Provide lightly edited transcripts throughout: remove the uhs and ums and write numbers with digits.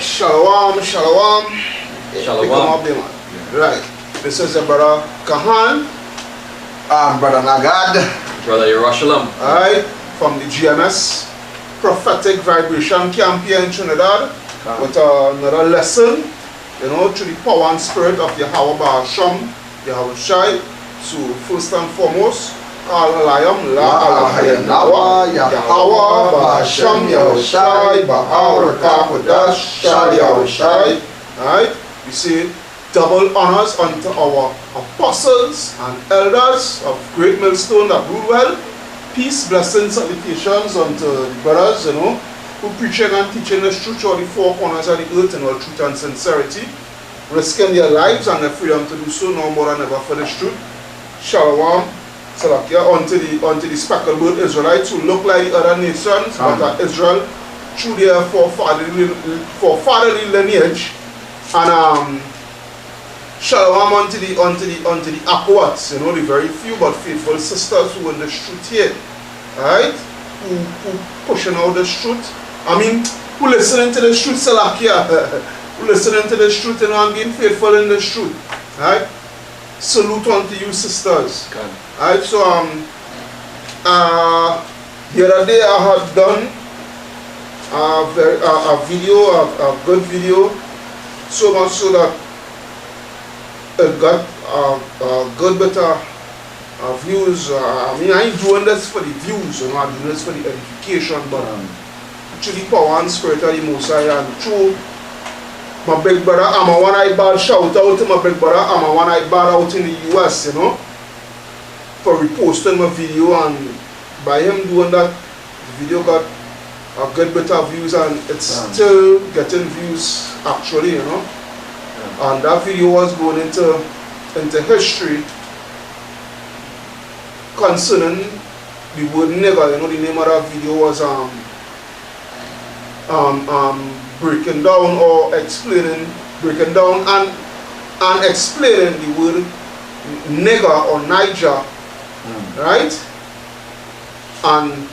Shalom. Shalom. Right. This is a brother Kahan. Brother Nagad. Brother Yerushalayim. Alright. From the GMS Prophetic Vibration Camp here in Trinidad. With another lesson, you know, to the power and spirit of Yahweh Ba'asham, Yahweh Shai. So first and foremost, Al-Alayam, La Al-Hayanawa, Yahweh Ba'asham, Yahweh Shai, Ba'ar Kakodash, Shai Yahweh Shai. Alright, you see, double honors unto our apostles and elders of Great Millstone that rule well. Peace, blessings, salutations unto the brothers, you know, who preaching and teaching the truth all the four corners of the earth in all truth and sincerity, risking their lives and their freedom to do so no more than ever for the truth. Shalom, Salakia, unto the speckled bird Israelites who look like the other nations, but are Israel through their forefatherly lineage. And shalom unto the Aquats, you know, the very few but faithful sisters who in the truth here, alright, who pushing out the truth. I mean, who listening to the truth, Salakia, who listening to the truth, you know, and being faithful in the truth, alright. Salute unto you, sisters. Okay. Alright, so the other day I had done a good video, so much so that it got a good bit of views. I mean, I ain't doing this for the views, you know, I'm doing this for the edification, but through the power and spirit of the Most High and through my big brother, I'm a one-eyed bad, shout out to my big brother, I'm a one-eyed bad out in the US, you know, for reposting my video, and by him doing that, the video got a good bit of views, and it's still getting views actually, you know. And that video was going into history concerning the word nigger. You know, the name of that video was breaking down or breaking down and explaining the word nigger or Niger, right? And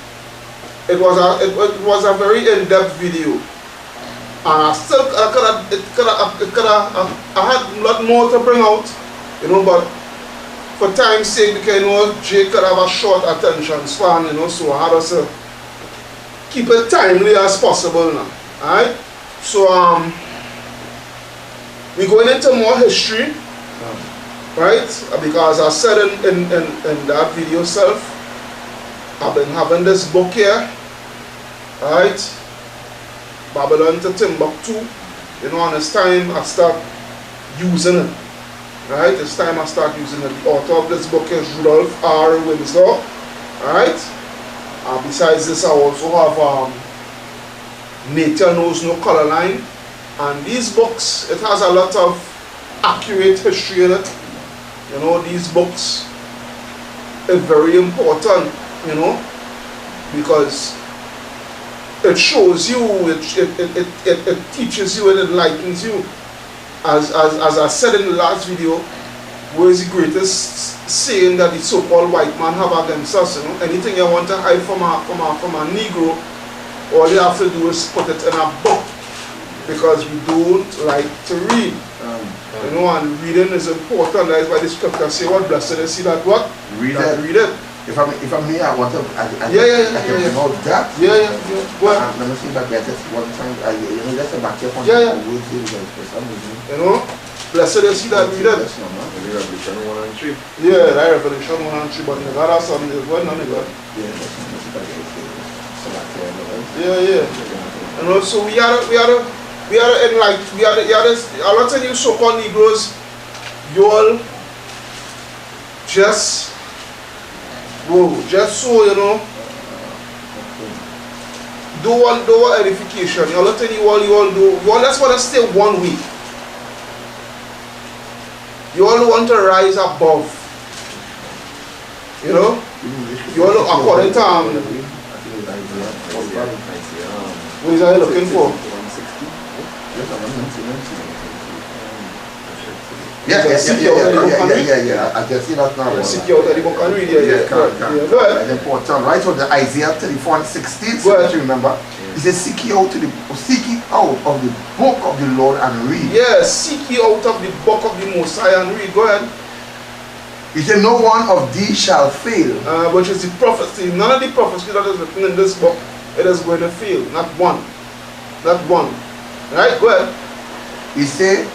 it was a very in-depth video. And I had a lot more to bring out, you know, but for time's sake, because, you know, Jay could have a short attention span, you know, so I had to keep it timely as possible now, alright? So, we're going into more history, right? Because I said in that video itself, I've been having this book here, alright? Babylon to Timbuktu, you know, and it's time I start using it, right? It's time I start using it. The author of this book is Rudolph R. Windsor, alright? Besides this, I also have Nature Knows No Color Line, and these books, it has a lot of accurate history in it. You know, these books are very important, you know, because it shows you, it teaches you, it enlightens you. As I said in the last video, where is the greatest saying that the so-called white man have against us? You know, anything you want to hide from a Negro, all you have to do is put it in a book, because we don't like to read. You know, and reading is important. That is why the scripture say, "What blessed is he that what read it." If I'm me, I want to. I can bring out that. Well, let me see if I get it one time. You know, that's a back here on you know, blessed is he that read it. Revelation 1 and 3. Yeah, that Revelation 1 and 3. But in God has something as well, none of God. Yeah. And also we are in, like, a lot of you so-called Negroes, you all just so, you know, do one edification. A lot of you all just want to stay 1 week. You all want to rise above. You know? You all, according to what is I looking for? Yeah. I can see that now. Secure the book and read it. It's important. Right on the Isaiah 34:16. So you remember? He says, seek ye out of the book of the Lord and read. Yes, seek ye out of the book of the Most High and read. Go ahead. He said, no one of these shall fail. Which is the prophecy. None of the prophecy that is written in this book, it is going to fail. Not one. Not one. Right? Go ahead. He said,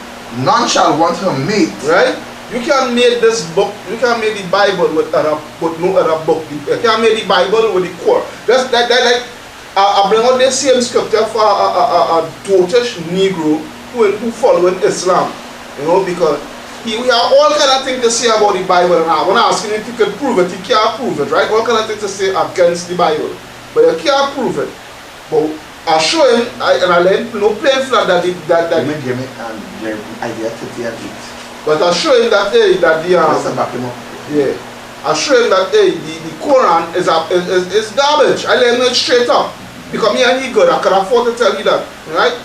none shall want her mate. Right? You can't make this book, you can't make the Bible with no other book. You can't make the Bible with the core. That's like I bring out the same scripture for a Turkish Negro who following Islam. You know, because we have all kind of things to say about the Bible, and I want to ask him if he could prove it. He can't prove it, right? All kind of things to say against the Bible, but you can't prove it. But I show him, and I let him know plain flat that Isaiah 30 and 8. But I show him that I show him that the Quran is garbage. I let him know it straight up. Because me and he good, I can afford to tell you that, right?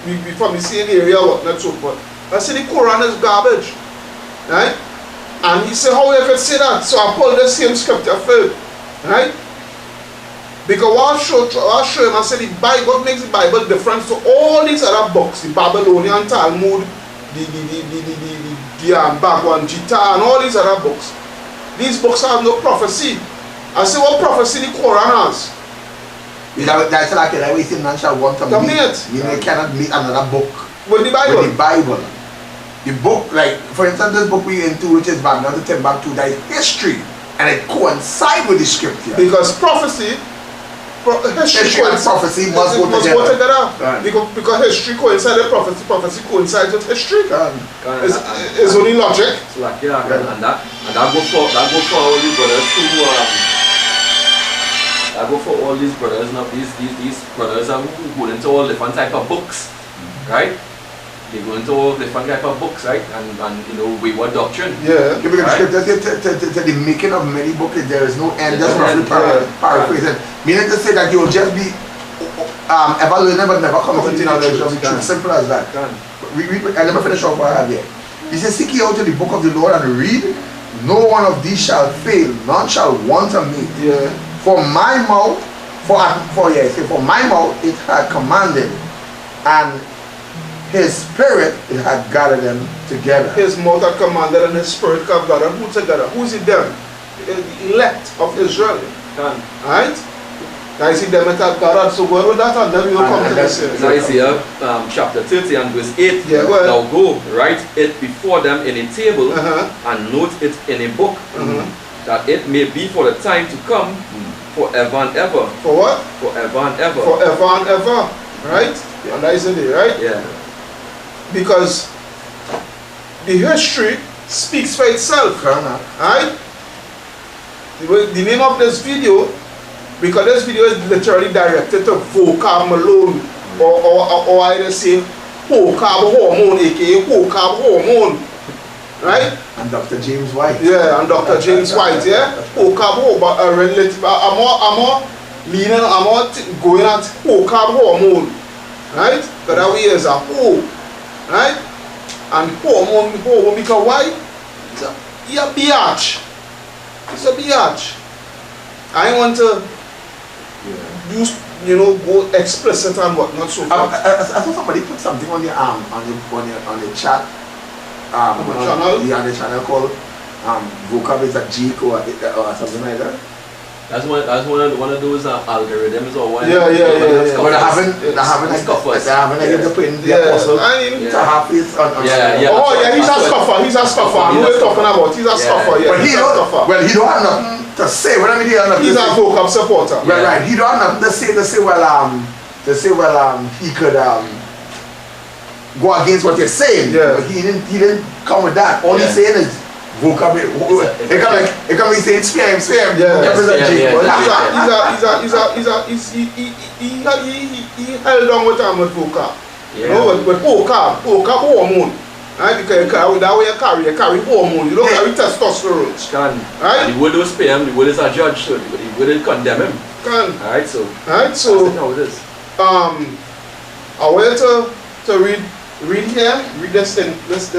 We from the same area, whatnot, so forth. I say the Quran is garbage, right? And he said, how you could say that? So I pulled the same scripture for him, right? Because I'll show him, I said the Bible, what makes the Bible different to all these other books, the Babylonian Talmud, the Bhagavad Gita, and all these other books. These books have no prophecy. I say, what prophecy the Quran has? That's like I always say, none shall want to meet. You know, you cannot meet another book with the Bible. With the Bible. The book, like, for instance, this book we're into, which is back now to 10 back to, that is history. And it coincides with the scripture. Because prophecy, history and prophecy must go together. Right. Because history coincides with prophecy, prophecy coincides with history. It's only logic. So like, yeah, and that go for all these brothers who I go for all these brothers. Now these brothers are who go into all different type of books, right? They go into all different type of books, right? And you know, wayward doctrine. Yeah. Because the scripture says to the making of many books there is no end. That's roughly paraphrasing. Meaning to say that you will just be ever learning but never come to the knowledge of the truth. Simple as that. I never finish off what I have here. He says, seek ye out to the book of the Lord and read. No one of these shall fail, none shall want a meat. Yeah. For my mouth, for my mouth it had commanded, and his spirit it had gathered them together. His mouth had commanded and his spirit had gathered them together. Who's it them? The elect of Israel. Right? That is them that had gathered. So where will that and then we will come to this. Isaiah chapter 30 and verse 8. Yeah, well, now go, write it before them in a table and note it in a book, that it may be for the time to come, forever and ever. For what? Forever and ever. Forever and ever. Right? Yeah. And that is it, right? Yeah. Because the history speaks for itself. Right? The name of this video, because this video is literally directed to Vocab Malone, or I say Vocab Hormone, aka Vocab Hormone. Right? And Dr. James White. Yeah, and Dr. James White, yeah? Vocab Hormone, but I'm more going at Vocab Hormone. Right? Because that way is a whole. Right? And hormone because why? It's a biatch. It's a biatch. I want to use, go explicit and whatnot. So I saw somebody put something on the on the chat. On the channel called Vocab is a Geek or something like that. That's one of those algorithms or one. Yeah. But I haven't get to put in the apostle to have his on. Yeah. Oh yeah, he's a scoffer. He's a scoffer. Who are you talking about? He's a scoffer. Yeah. But he don't have nothing to say. What I mean, he's a Vocab supporter. Right. He don't have nothing to say. He could go against what you're saying. Yeah. But he didn't come with that. All he's saying is Vocab. It can be saying spam. Yeah. He held on with him with Vocab. You know, with Vocab hormone. Right? Because that way you carry hormone. You don't carry testosterone. Right? The word was spam. The word is a judge, so the word will condemn him. Alright, so that's how it is. I want to read here, read this thing, this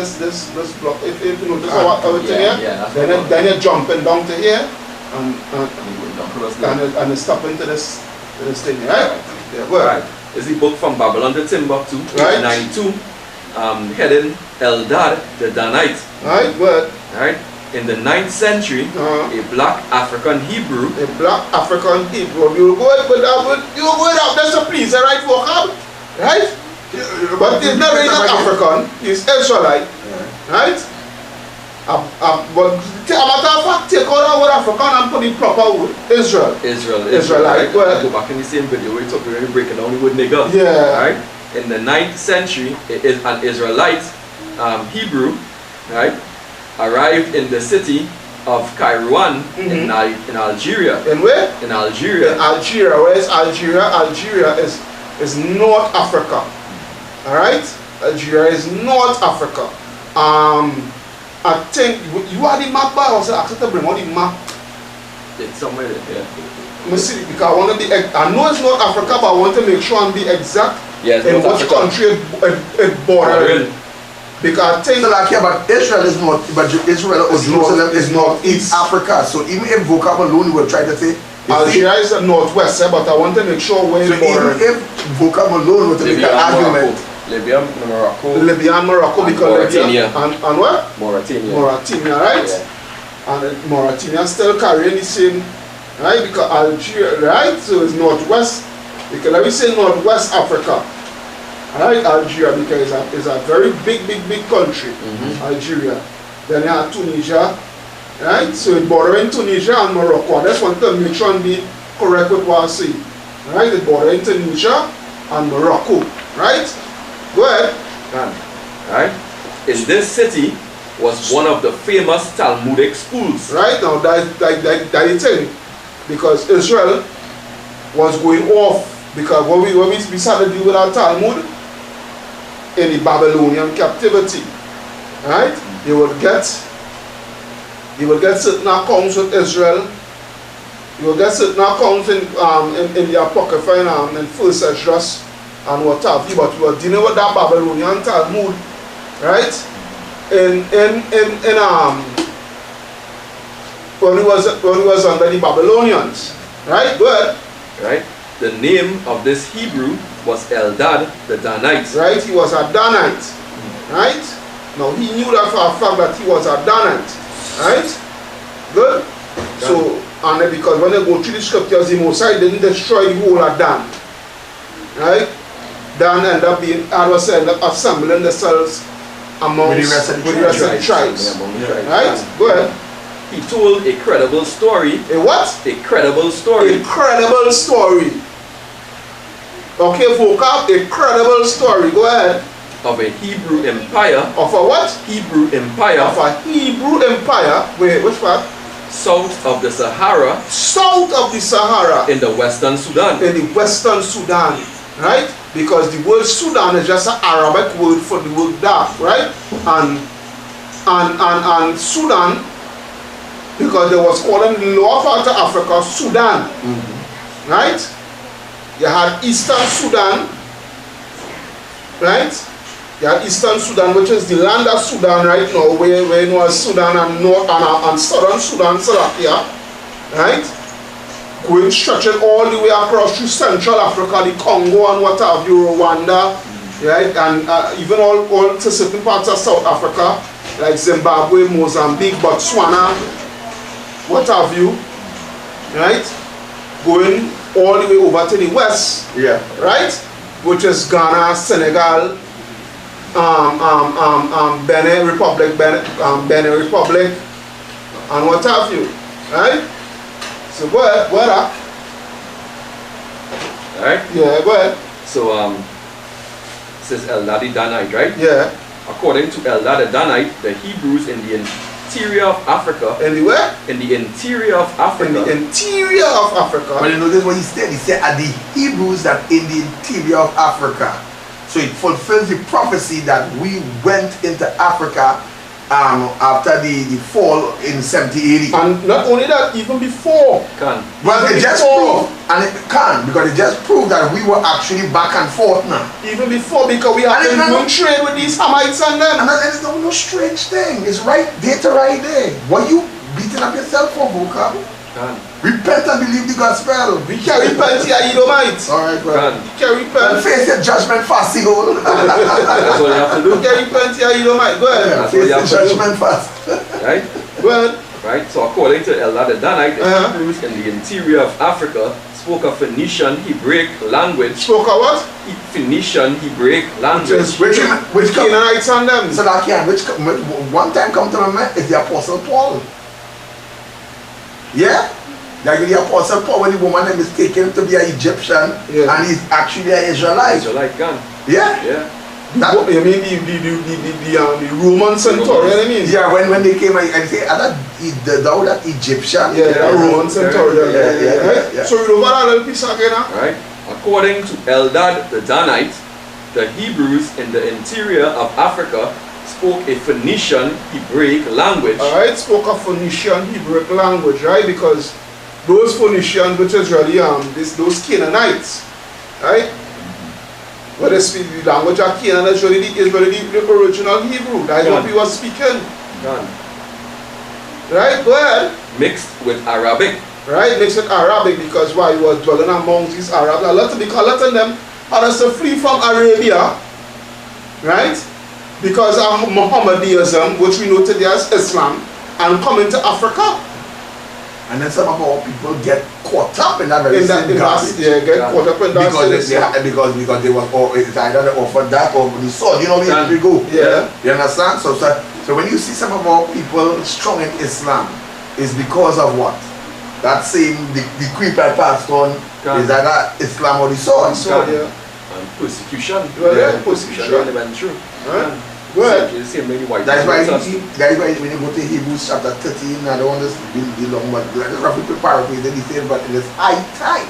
block. If you notice our thing here, then you're jumping down to here and stop into this thing, right? Yeah, well, right. is the book From Babylon to Timbuktu, Right. 92, heading Eldad the Danite. Right, good. Right? In the 9th century, a black African Hebrew. A black African Hebrew. You go with that, you go with that, that's a please, right, vocab? Right? But he's not really African, he's Israelite. Right? But a matter of fact, take all that word African and put the proper word. Israelite. Right? Go back in the same video where we talk about breaking down the word nigger. Yeah. Right? In the 9th century, an Israelite Hebrew, right, arrived in the city of Kairouan in Algeria. In where? In Algeria. In Algeria. Where is Algeria? Algeria is North Africa. Alright? Algeria is North Africa. I think you are the map bar, also I have to bring out the map. It's somewhere there, yeah. Let me see, because I want to be, I know it's not Africa, but I want to make sure and be exact in which country it borders. Because I think so like, yeah, but Israel is not, but Israel or Jerusalem is not East Africa. So even if Vocab Malone will try to say Algeria is the northwest, but I want to make sure where so even if Vocab Malone were to make an argument. Libya, Morocco. Libya and Morocco, because Mauritania. And what? Mauritania. Mauritania, right? Yeah. And Mauritania still carrying the same, right? Because Algeria, right? So it's northwest. Because let me say northwest Africa. Right? Algeria, because it's a very big country. Algeria. Then you have Tunisia, right? So it's bordering Tunisia and Morocco. I just want to make sure and be correct with what I say. Right? It's bordering Tunisia and Morocco, right? Go ahead. Right? In this city was one of the famous Talmudic schools. Right now, that is thing. Because Israel was going off. Because when we started to deal with our Talmud in the Babylonian captivity, right? You will get certain accounts with Israel. You will get certain accounts in the Apocrypha and First Esdras and what have you, but we were dealing with that Babylonian Talmud, right? When he was under the Babylonians, right? Good. Right. The name of this Hebrew was Eldad the Danite. Right. He was a Danite. Right. Now he knew that for a fact that he was a Danite. Right. Good. So and then because when they go through the scriptures, the Mosai didn't destroy the whole of Dan. Right. Dan ended up being assembling themselves amongst the rest of the tribes. Right? Go ahead. He told a credible story. A what? A credible story. A credible story. Okay, vocab, a credible story. Go ahead. Of a Hebrew empire. Of a what? Hebrew empire. Of a Hebrew empire. Wait, which part? South of the Sahara. South of the Sahara. In the Western Sudan. In the Western Sudan. Right? Because the word Sudan is just an Arabic word for the word dark, right? And Sudan, because they was called in the lower part of Africa Sudan, right? You had Eastern Sudan, right? You had Eastern Sudan, which is the land of Sudan right now, where you know Sudan and North and Southern Sudan, Slovakia, right? Going stretching all the way across to Central Africa, the Congo and what have you, Rwanda, right? And even all to certain parts of South Africa, like Zimbabwe, Mozambique, Botswana, what have you, right? Going all the way over to the west, right? Which is Ghana, Senegal, Benin Republic, and what have you, right? So go ahead, Alright? Yeah, go ahead. So says Eldad the Danite, right? Yeah. According to Eldad the Danite, the Hebrews in the interior of Africa. In the where? In the interior of Africa. In the interior of Africa. But you notice what he said? He said at the Hebrews that in the interior of Africa. So it fulfills the prophecy that we went into Africa after the fall in 70 AD. And not only that, even before. Well, it just proved, and it can, because it just proved that we were actually back and forth now. Even before, because we have been doing trade with these Hamites and them. And it's no strange thing. It's right there. What you beating up yourself for, vocab? Repent and believe the gospel. We can't repent here, Edomite. Alright, well. We can't And repent. face your judgment fast, you know. That's what you have to do. We can't repent here, Edomite. Go ahead. That's what Face you the have to do. judgment fast. Right? Go ahead. Right? So according to Eldad the Danite, the Uh-huh. Hebrews in the interior of Africa spoke a Phoenician Hebraic language. Spoke of what? Phoenician Hebraic language. Which Canaanites and them. so that can which one time come to my mind is the Apostle Paul. Yeah? Like the Apostle Paul when the woman is taken to be an Egyptian and he's actually an Israelite. Israelite gun. Yeah? Yeah. That, You mean the Roman centurion, I mean? yeah, when they came and say that Egyptian. Yeah, the Roman centurion. Yeah. So you know what a little piece again, huh? Right? According to Eldad the Danite, the Hebrews in the interior of Africa spoke a Phoenician Hebraic language. Alright, spoke of Phoenician Hebrew language, right? Because those Phoenicians, which is really those Canaanites, right? Where they speak the language of Canaan is really the original Hebrew. That is what we were speaking. Gun. Right? Go ahead. Mixed with Arabic. Right? Mixed with Arabic because why you were dwelling among these Arabs. A lot of them had us to flee from Arabia, right? Because of Mohammedanism, which we know today as Islam, and come into Africa. And then some of our people get caught up in that very same garbage. Yeah, get caught up in that because they were it's either they offered that or the sword. You know where we go. Yeah. You understand? So when you see some of our people strong in Islam, it's because of what? That same the creep I passed on is either Islam or the sword. Yeah. And persecution. Persecution. They went through. Right? Go ahead. That's why when you go to Hebrews chapter 13, I don't want to be long, but I just roughly paraphrase it. He said, but it is high time.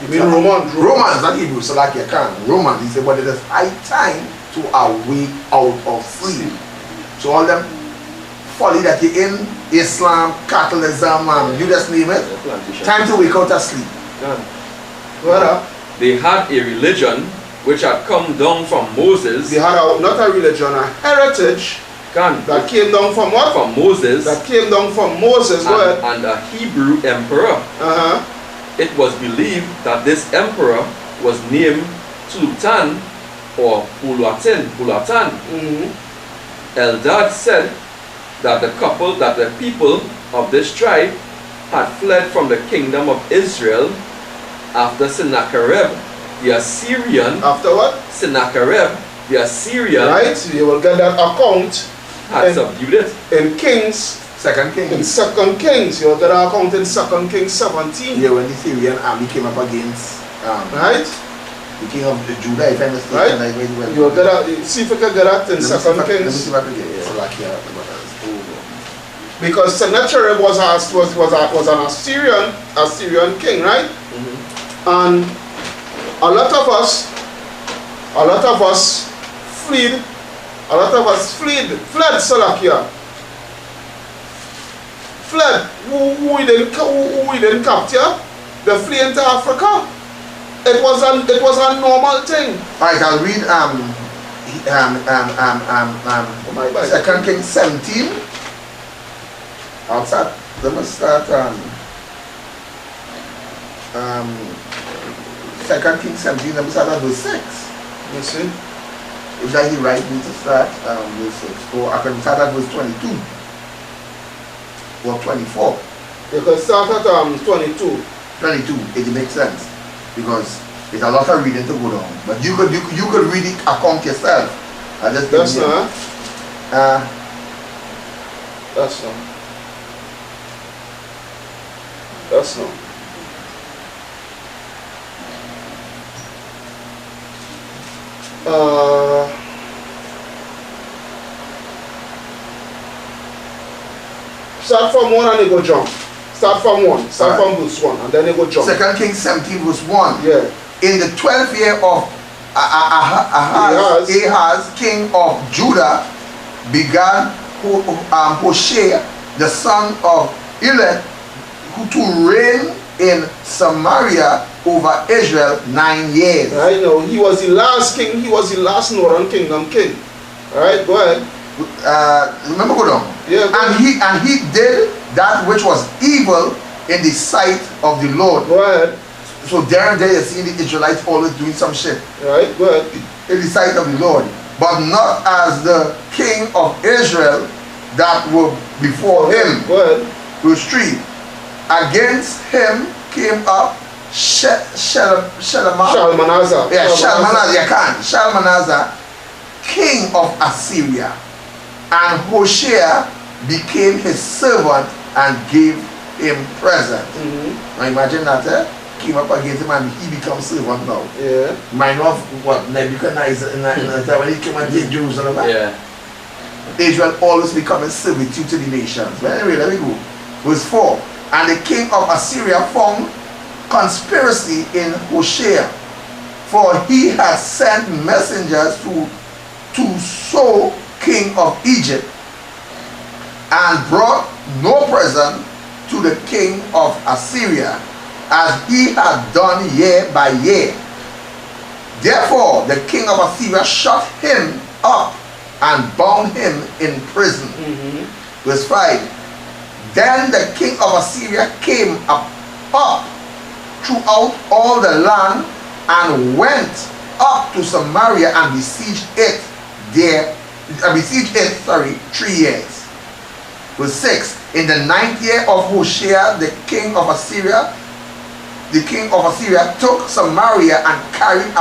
You mean Romans, not Hebrews, so like you can. Romans, he said, but it is high time to awake out of sleep. So all them folly that you're in, Islam, Catholicism, you just name it, time to wake out of sleep. They had a religion which had come down from Moses. They had not a religion, a heritage that came down from what? From Moses. That came down from Moses. Go ahead. And a Hebrew emperor. It was believed that this emperor was named Sultan or Bulatan. Eldad said that the people of this tribe had fled from the kingdom of Israel after Sennacherib the Assyrian. After what? Sennacherib the Assyrian. Right, you will get that account. Had subdued it. In Kings. Second Kings. In Second Kings. You will get that account in 2 Kings 17. Yeah, when the Syrian army came up against right? the king of Judah, if I'm mistaken. Right? You will get that, see if you can get that in 2 Kings. Let me see if I can get it. Because Sennacherib was an Assyrian king, right? And a lot of us fled Salakia. Fled. Who we didn't capture? They flee into Africa. It was a normal thing. Alright, I'll read 2 Kings 17. Let me start 2 Kings 17, let me start at verse 6. You see? Is that he right me to start verse 6? Or I can start at verse 22 or 24. You can start at 22. 22, it makes sense because there's a lot of reading to go down. But you could read the account yourself. I just That's not. That's not. Start from 1 and you go jump. Start from 1. Start from verse 1 and then you go jump. 2 Kings 17 verse 1. Yeah. In the 12th year of Ahaz, king of Judah, began Hoshea, the son of Elah, to reign in Samaria over Israel 9 years. I know. He was the last king. He was the last Northern Kingdom king. Alright, go ahead. Remember, go down. Yeah, and he did that which was evil in the sight of the Lord. Go ahead. So there and there you're seeing the Israelites always doing some shit. Right, go ahead. In the sight of the Lord. But not as the king of Israel that were before him. Go ahead. Verse 3. Against him came up Shalmaneser. Shalmaneser, king of Assyria. And Hoshea became his servant and gave him present. Now imagine that, came up against him and he becomes servant now. Yeah. Mind of what Nebuchadnezzar in the time when he came and take Jerusalem back. Yeah. Israel always becoming servitude to the nations. But anyway, let me go. Verse 4. And the king of Assyria found conspiracy in Hoshea, for he had sent messengers to So, king of Egypt, and brought no present to the king of Assyria, as he had done year by year. Therefore the king of Assyria shut him up and bound him in prison. Verse 5. Then the king of Assyria came up throughout all the land and went up to Samaria and besieged it 3 years. Verse 6. In the 9th year of Hoshea, the king of Assyria took Samaria and carried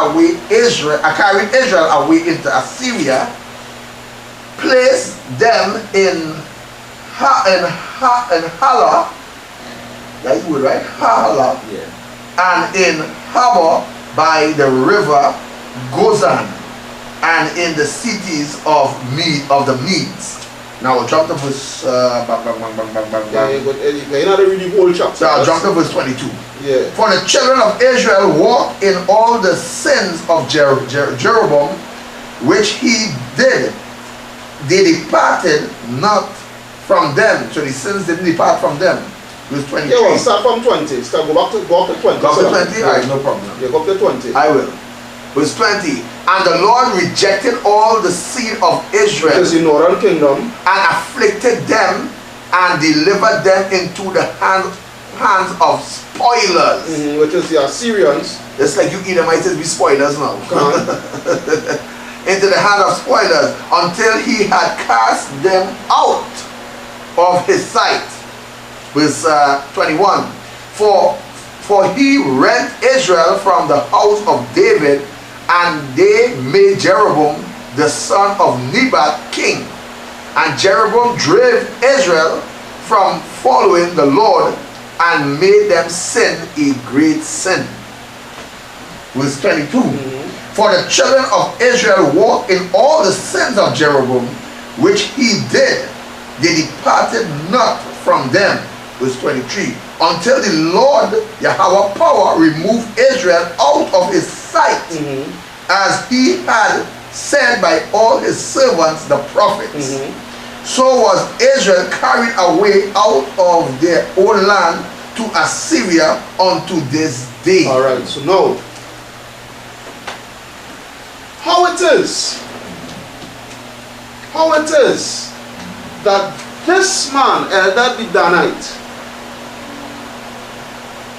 Israel away into Assyria, placed them in Hala, that's good, right? Hala, Yeah. and in Habor by the river Gozan, and in the cities of the Medes. Now we'll jump to verse Yeah, you're not reading the whole chapter. so I'll jump to verse 22. Yeah. For the children of Israel walked in all the sins of Jeroboam, which he did. They departed not from them. So the sins didn't depart from them. Verse 23. Yeah, well, start from 20. Go up to 20. Go up to 20? Alright, no problem. Yeah, go up to 20. I will. Verse 20. And the Lord rejected all the seed of Israel, Because the northern kingdom, and afflicted them, and delivered them into the hands of spoilers. which is the Assyrians. Just like you Edomites be spoilers now. Into the hand of spoilers, until he had cast them out of his sight. Verse 21. For he rent Israel from the house of David, and they made Jeroboam the son of Nebat king. And Jeroboam drave Israel from following the Lord, and made them sin a great sin. Verse 22. For the children of Israel walked in all the sins of Jeroboam, which he did. They departed not from them. Verse 23. Until the Lord Yahweh power removed Israel out of his sight, as he had said by all his servants the prophets. So was Israel carried away out of their own land to Assyria unto this day. Alright, so now, how it is that this man, Eldad the Danite,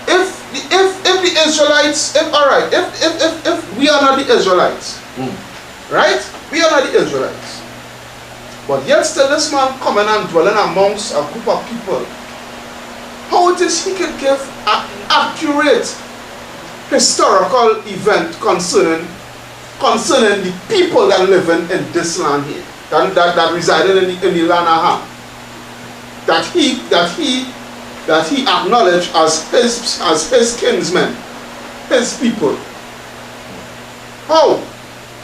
if the Israelites, if we are not the Israelites, right? We are not the Israelites. But yet still this man coming and dwelling amongst a group of people. How it is he can give an accurate historical event concerning the people that live in this land here, that resided in the land of Ham, that he acknowledged as his kinsmen, his people. How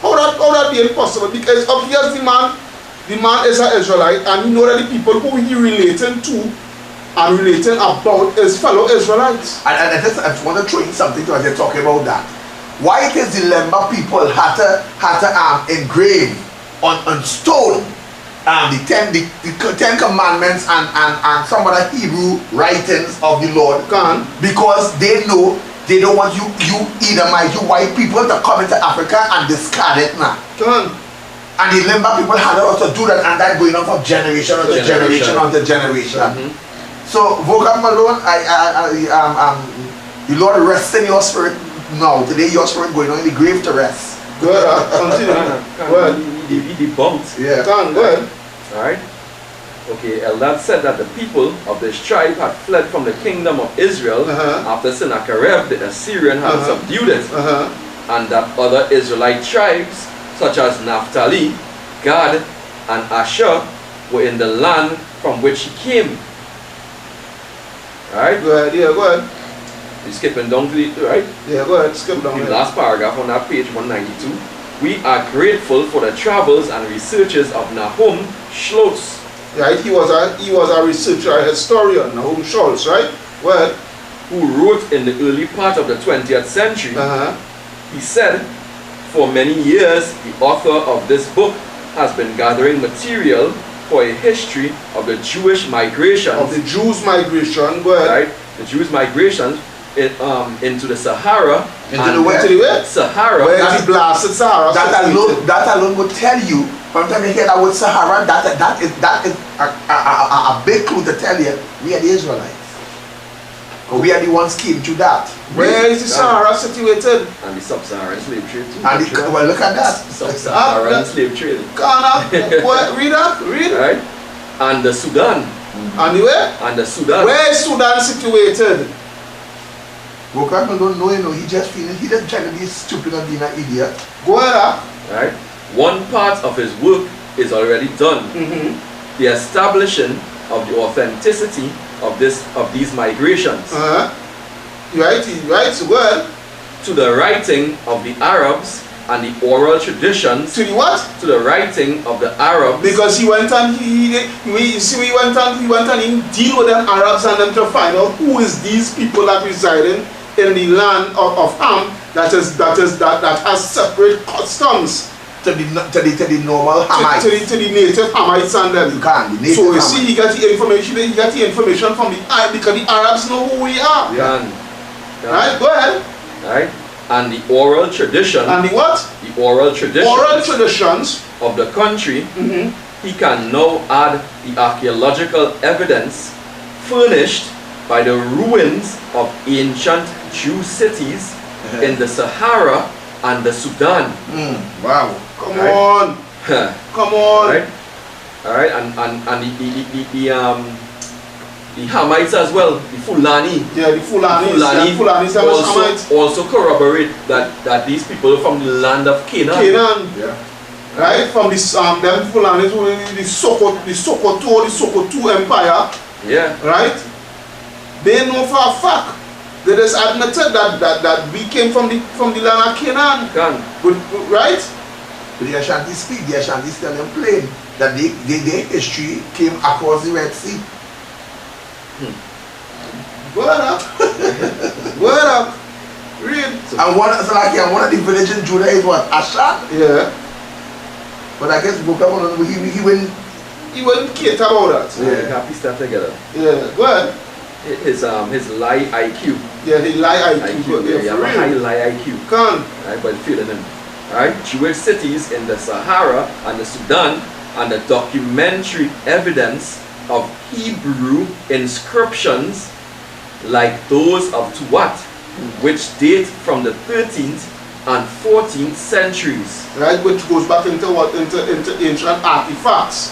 that be impossible? Because obviously the man is an Israelite, and he know that the people who he relating to and relating about is fellow Israelites. And I want to throw in something to as you're talking about that. Why it is the Lemba people had to engrave on stone the Ten Commandments and some of the Hebrew writings of the Lord? Because they know they don't want you Edomites, you white people, to come into Africa and discard it now. And the Lemba people had to also do that, and that going on from generation to generation. So, Vocab Malone, the Lord rests in your spirit now. Today, your spirit going on in the grave to rest. Go ahead, continue. Go ahead. He debunked. Yeah. Go ahead. Alright. Okay, Eldad said that the people of this tribe had fled from the kingdom of Israel after Sennacherib the Assyrian had subdued it, and that other Israelite tribes such as Naphtali, Gad, and Asher were in the land from which he came. Alright? Go ahead, yeah, go ahead. You're skipping down to the right? Yeah, go ahead, skip down. The last paragraph on that page 192. We are grateful for the travels and researches of Nahum Schultz. Right, he was a researcher, a historian, Nahum Schultz, right? Go ahead. Who wrote in the early part of the 20th century. He said, for many years, the author of this book has been gathering material for a history of the Jewish migration. Of the Jews' migration, go ahead. Right? The Jews' migration into the Sahara. Into the where? Sahara. Where the blasted Sahara. That alone will tell you, from the time you hear that word Sahara, that is a big clue to tell you, we are the Israelites. We are the ones came to that. Where is the Sahara situated? And the sub-Saharan slave trade too. And well, look at that. Sub-Saharan slave trade. Ghana. Read that. Read. Right? And the Sudan. And the where? And the Sudan. Where is Sudan situated? Vocab don't know, you know, he just trying to be stupid and being an idiot. Go ahead. Right? One part of his work is already done. The establishing of the authenticity of these migrations. Right, so go ahead. To the writing of the Arabs and the oral traditions. To the what? To the writing of the Arabs. Because he went and he went and deal with them Arabs and them to find out who is these people that residing in the land of Ham that has separate customs to the normal Hamites. To the native Hamites and them. You can't. The So you see, he got the information from the Arabs because the Arabs know who we are. Right, go ahead. Right, and the oral tradition. And the what? The oral traditions. Oral traditions of the country. He can now add the archaeological evidence furnished by the ruins of ancient Jew cities in the Sahara and the Sudan. Wow. Come on. Come on. Right? Alright, and the Hamites as well, the Fulani. Yeah, the Fulani also corroborate that these people are from the land of Canaan. Yeah. Right? From this them Fulani, the Sokoto Empire. Yeah. Right? They know for a fact. They just admitted that we came from the land of Canaan. Right? But the Ashanti speak, the Ashanti tell them plain that their history came across the Red Sea. Word up. Word up. Read. And one of the villages in Judah is what? Ashan? Yeah. But I guess Vocab Malone, he wouldn't cater about that. Yeah, you have to piece that together. Yeah, go ahead. His lie IQ. Yeah, he lie IQ. Yeah, you have a high lie IQ. Come. Right, but feeling him. Right? Jewish cities in the Sahara and the Sudan, and the documentary evidence of Hebrew inscriptions like those of Tuat, which date from the 13th and 14th centuries. Right, which goes back into what? Into ancient artifacts.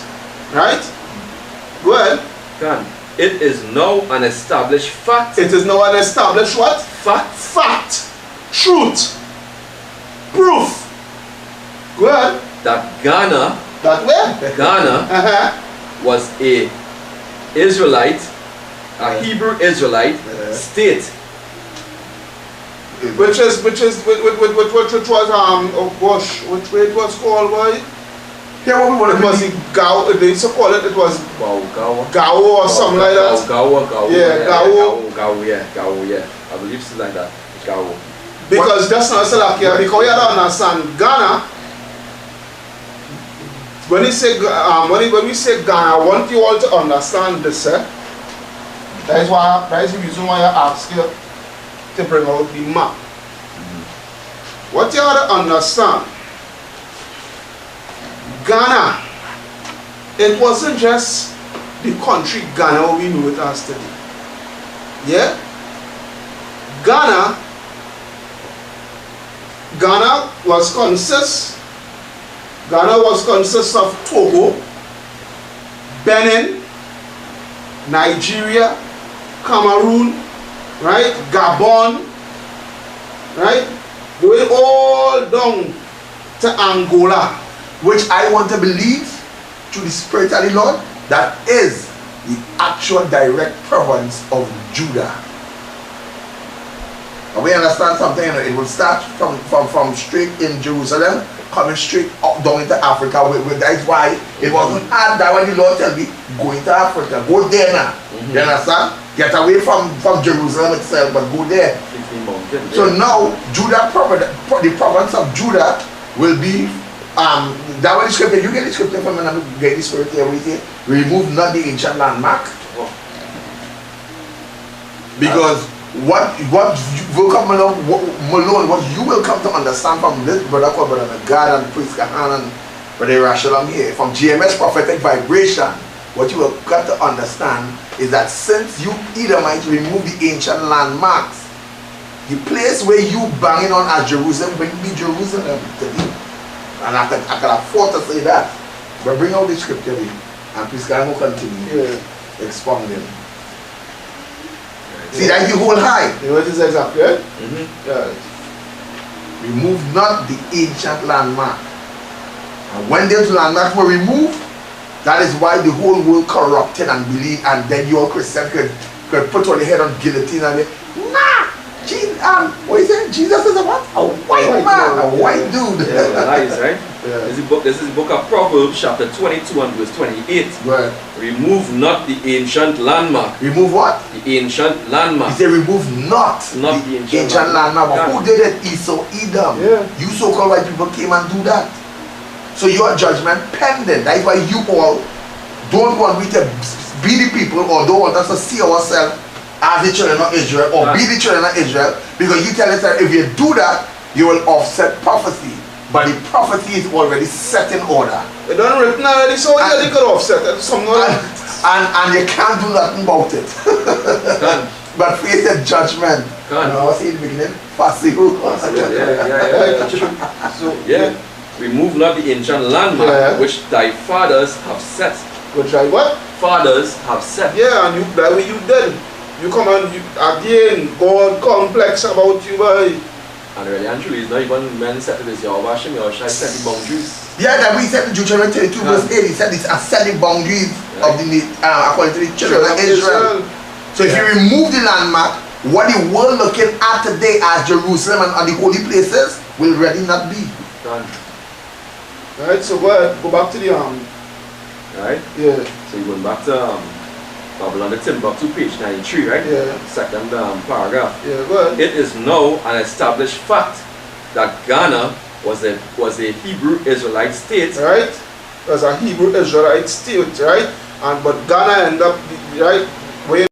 Right? Go ahead. It is now an established fact. It is now an established what? Fact. Fact. Truth. Proof. Go ahead. That Ghana. That where? Ghana was a Israelite, a Hebrew Israelite state. Which was oh gosh, which way it was called, boy? Yeah, what we want to was it Gao, they used to call it, it was Gao or something like that. Gao. Yeah, Gao, yeah. I believe it's like that. Gao. Because that's not Salakia, because you don't understand Ghana. When we say Ghana, I want you all to understand this. That is the reason why I ask you to bring out the map. What you have to understand, Ghana, it wasn't just the country Ghana we know it as today. Yeah? Ghana was consist of Togo, Benin, Nigeria, Cameroon, right? Gabon, right? Going all down to Angola. Which I want to believe to the Spirit of the Lord, that is the actual direct province of Judah. And we understand something, you know, it will start from straight in Jerusalem, coming straight up down into Africa. That's why it wasn't hard that when the Lord tell me, go into Africa, go there now. You understand? Get away from Jerusalem itself, but go there. So now Judah, the province of Judah will be that was the scripture. You get the scripture from another get the Spirit here with you. Remove not the ancient landmark. Because what Vocab Malone, what you will come to understand from this brother called Brother God and Priest Kahan and Brother Rashalam here, from GMS Prophetic Vibration, what you will got to understand is that since you Edomites remove the ancient landmarks, the place where you banging on as Jerusalem will be Jerusalem today. And I can afford to say that. But bring out the scripture and Priest Kahan will continue expounding. See, that you hold high. You know what is exactly, right? Remove not the ancient landmark. And when those landmarks were removed, that is why the whole world corrupted and believed, and then your Christian could put on the head on guillotine and they, nah! What is it? Jesus is a what? A white man, a white dude. Yeah, nice, right? Yeah. This is the book of Proverbs, chapter 22 and verse 28. Right. Remove not the ancient landmark. Remove what? The ancient landmark. He said remove not the ancient landmark. But who did it? Esau, Edom. Yeah. You so-called white people came and do that. So your judgment pending. That is why you all don't want me to be the people, or don't want us to see ourselves as the children of Israel, or be the children of Israel, because you tell us that if you do that, you will offset prophecy. But the prophecy is already set in order. It done written already, so yeah, they could offset it. And you can't do nothing about it. But face the judgment. You know, I see in the beginning, possible. So remove not the ancient landmark which thy fathers have set. Which I what? Fathers have set. Yeah, and that way you did. You come and you, again, God complex about you, boy. And really and truly, it's not even men set to this, you're washing your shine, set the boundaries. Yeah, that we said in Deuteronomy 32 verse 8, he said it's a set the boundaries of the according to the children of Israel. So if you remove the landmark, what the world looking at today as Jerusalem and the holy places will really not be. Done. Right, so go back to the right? Yeah. So you're going back to Babylon the Timbuktu, page 93, right? Yeah. Second paragraph. Yeah, go ahead. It is now an established fact that Ghana was a Hebrew Israelite state. Right? It was a Hebrew Israelite state, right? But Ghana ended up, right?